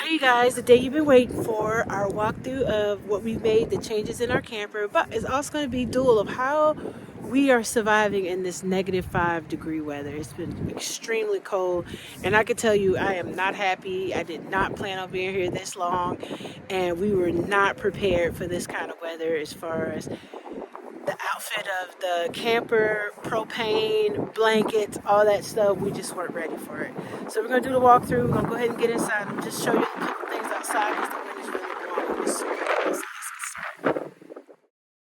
Hey guys, the day you've been waiting for, our walkthrough of what we made, the changes in our camper, but it's also going to be dual of how we are surviving in this -5 degree weather. It's been extremely cold, and I can tell you I am not happy. I did not plan on being here this long, and we were not prepared for this kind of weather as far as the outfit of the camper, propane, blankets, all that stuff. We just weren't ready for it. So we're gonna do the walkthrough. We're gonna go ahead and get inside and just show you a couple things outside because the wind is really blowing. It's super cold. So let's get started.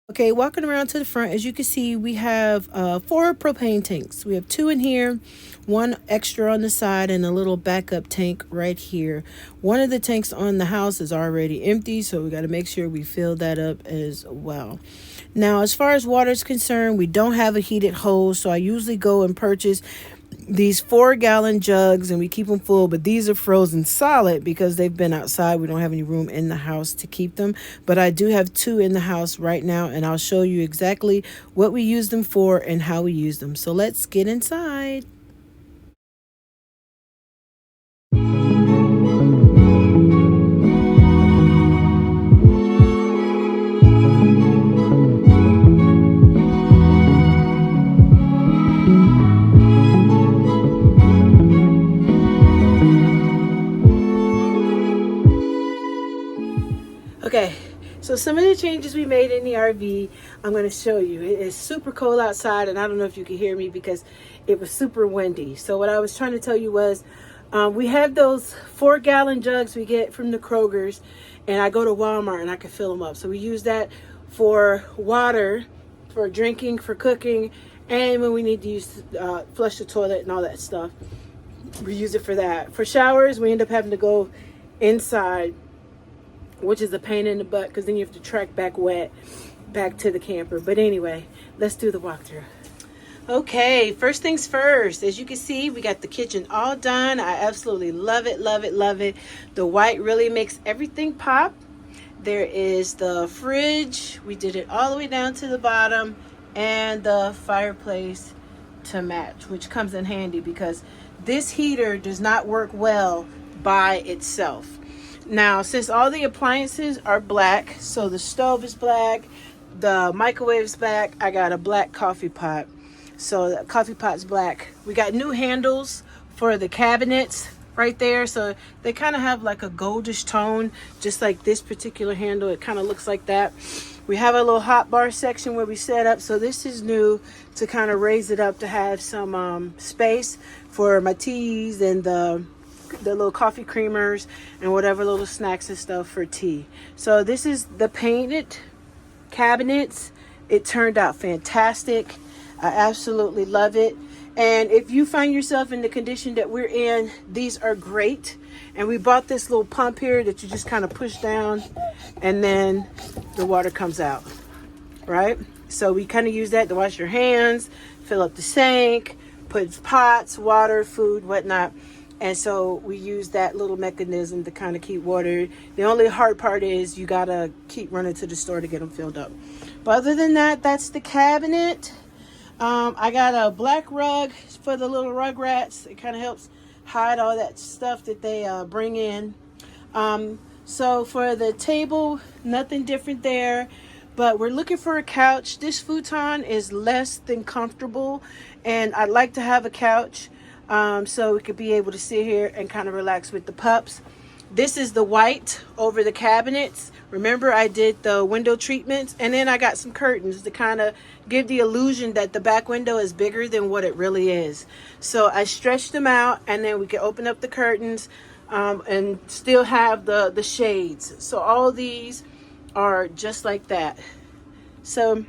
Okay, walking around to the front, as you can see, we have 4 propane tanks. We have 2 in here, 1 extra on the side, and a little backup tank right here. One of the tanks on the house is already empty, so we got to make sure we fill that up as well. Now, as far as water is concerned, we don't have a heated hose, so I usually go and purchase these 4-gallon jugs and we keep them full, but these are frozen solid because they've been outside. We don't have any room in the house to keep them, but I do have 2 in the house right now, and I'll show you exactly what we use them for and how we use them. So let's get inside. Okay, so some of the changes we made in the RV, I'm going to show you. It is super cold outside, and I don't know if you can hear me because it was super windy. So what I was trying to tell you was we have those 4-gallon jugs we get from the Kroger's, and I go to Walmart and I can fill them up. So we use that for water, for drinking, for cooking, and when we need to use flush the toilet and all that stuff, we use it for that. For showers, we end up having to go inside, which is a pain in the butt because then you have to track back wet back to the camper. But anyway, let's do the walkthrough. Okay, first things first. As you can see, we got the kitchen all done. I absolutely love it, love it, love it. The white really makes everything pop. There is the fridge. We did it all the way down to the bottom, and the fireplace to match, which comes in handy because this heater does not work well by itself. Now, since all the appliances are black, so the stove is black, the microwave's black, I got a black coffee pot. So the coffee pot's black. We got new handles for the cabinets right there. So they kind of have like a goldish tone, just like this particular handle. It kind of looks like that. We have a little hot bar section where we set up. So this is new to kind of raise it up to have some space for my teas and the little coffee creamers and whatever little snacks and stuff for tea. So this is the painted cabinets. It turned out fantastic. I absolutely love it. And if you find yourself in the condition that we're in, these are great. And we bought this little pump here that you just kind of push down and then the water comes out, right? So we kind of use that to wash your hands, fill up the sink, put pots, water, food, whatnot. And so we use that little mechanism to kind of keep water. The only hard part is you gotta keep running to the store to get them filled up. But other than that, that's the cabinet. I got a black rug for the little rug rats. It kind of helps hide all that stuff that they bring in. So for the table, nothing different there. But we're looking for a couch. This futon is less than comfortable, and I'd like to have a couch. So we could be able to sit here and kind of relax with the pups. This is the white over the cabinets. Remember, I did the window treatments, and then I got some curtains to kind of give the illusion that the back window is bigger than what it really is. So I stretched them out, and then we can open up the curtains and still have the shades. So all these are just like that. So,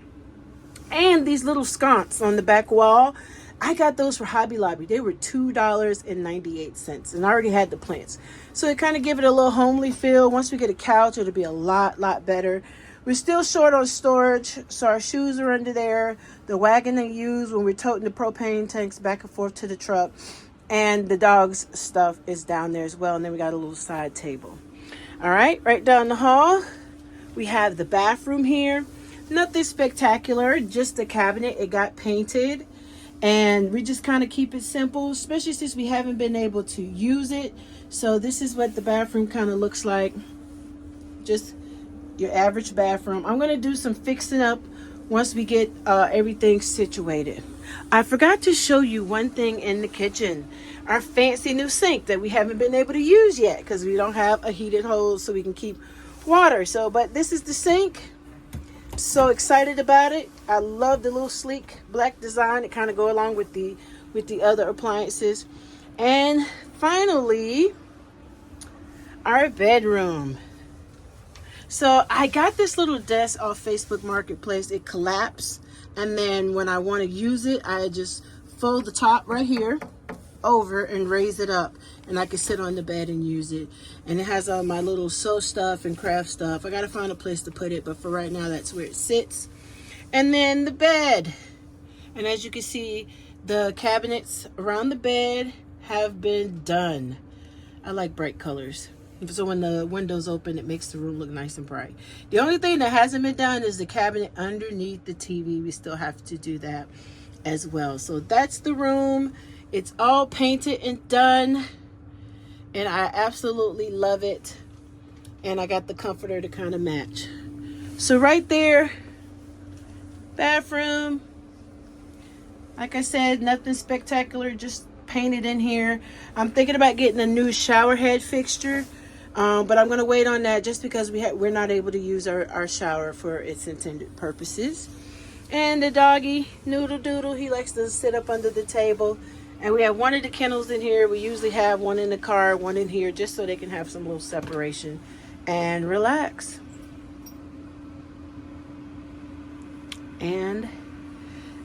and these little sconces on the back wall, I got those for Hobby Lobby. They were $2.98, and I already had the plants. So it kind of give it a little homely feel. Once we get a couch, it'll be a lot better. We're still short on storage, so our shoes are under there. The wagon they use when we're toting the propane tanks back and forth to the truck, and the dog's stuff is down there as well. And then we got a little side table. All right, right down the hall, we have the bathroom here. Nothing spectacular, just the cabinet. It got painted. And we just kind of keep it simple, especially since we haven't been able to use it. So this is what the bathroom kind of looks like. Just your average bathroom. I'm going to do some fixing up once we get everything situated. I forgot to show you one thing in the kitchen. Our fancy new sink that we haven't been able to use yet because we don't have a heated hose so we can keep water. So, but this is the sink. So excited about it. I love the little sleek black design. It kind of go along with the other appliances. And finally, our bedroom. So I got this little desk off Facebook Marketplace. It collapsed, and then when I want to use it, I just fold the top right here over and raise it up, and I can sit on the bed and use it. And it has all my little sew stuff and craft stuff. I gotta find a place to put it, but for right now, that's where it sits. And then the bed, and as you can see, the cabinets around the bed have been done. I like bright colors. So when the windows open, it makes the room look nice and bright. The only thing that hasn't been done is the cabinet underneath the TV. We still have to do that as well. So that's the room. It's all painted and done, and I absolutely love it. And I got the comforter to kind of match. So right there, bathroom. Like I said, nothing spectacular, just painted in here. I'm thinking about getting a new shower head fixture. But I'm going to wait on that just because we're not able to use our shower for its intended purposes. And the doggy, Noodle Doodle, he likes to sit up under the table. And we have one of the kennels in here. We usually have one in the car, one in here, just so they can have some little separation and relax. And,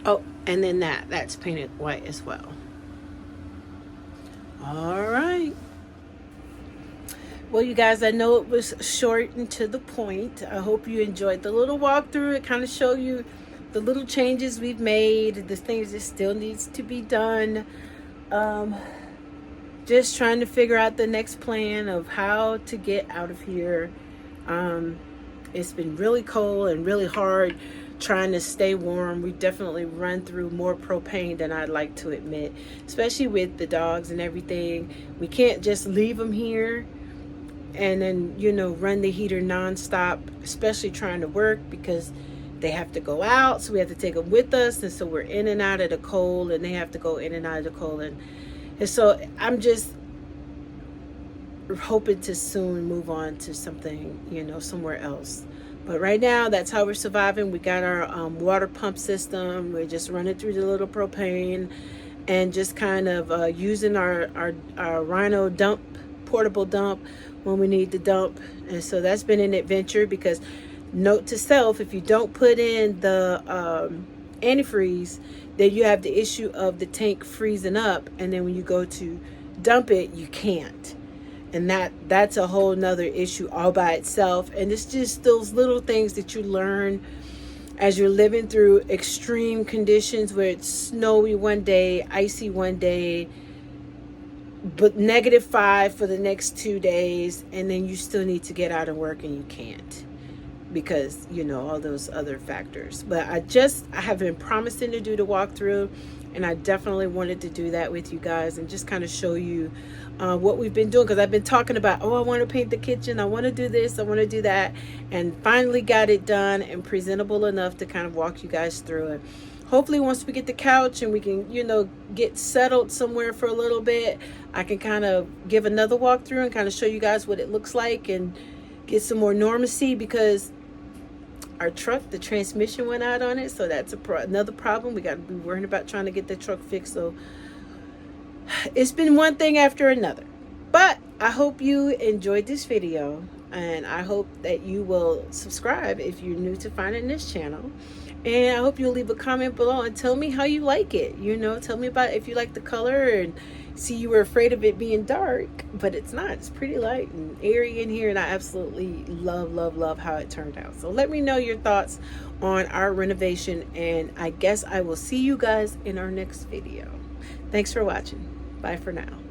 oh, and then that's painted white as well. All right. Well, you guys, I know it was short and to the point. I hope you enjoyed the little walkthrough. It kind of showed you the little changes we've made, the things that still needs to be done. Just trying to figure out the next plan of how to get out of here. It's been really cold and really hard trying to stay warm. We definitely run through more propane than I'd like to admit, especially with the dogs and everything. We can't just leave them here and then, you know, run the heater nonstop, especially trying to work because they have to go out. So we have to take them with us. And so we're in and out of the cold, and they have to go in and out of the cold. And so I'm just hoping to soon move on to something, you know, somewhere else. But right now, that's how we're surviving. We got our water pump system. We're just running through the little propane and just kind of using our Rhino dump, portable dump, when we need to dump. And so that's been an adventure because, note to self, if you don't put in the antifreeze, then you have the issue of the tank freezing up, and then when you go to dump it, you can't. And that's a whole nother issue all by itself. And it's just those little things that you learn as you're living through extreme conditions where it's snowy one day, icy one day, but -5 for the next 2 days, and then you still need to get out and work and you can't because, you know, all those other factors. But I have been promising to do the walkthrough, and I definitely wanted to do that with you guys and just kind of show you what we've been doing, because I've been talking about, oh, I want to paint the kitchen, I want to do this, I want to do that, and finally got it done and presentable enough to kind of walk you guys through it. Hopefully once we get the couch and we can, you know, get settled somewhere for a little bit, I can kind of give another walkthrough and kind of show you guys what it looks like and get some more normalcy, because our truck, the transmission went out on it. So that's another problem. We got to be worrying about trying to get the truck fixed. So it's been one thing after another. But I hope you enjoyed this video, and I hope that you will subscribe if you're new to finding this channel. And I hope you'll leave a comment below and tell me how you like it. You know, tell me about if you like the color, and see, you were afraid of it being dark, but it's not. It's pretty light and airy in here, and I absolutely love how it turned out. So let me know your thoughts on our renovation, and I guess I will see you guys in our next video. Thanks for watching. Bye for now.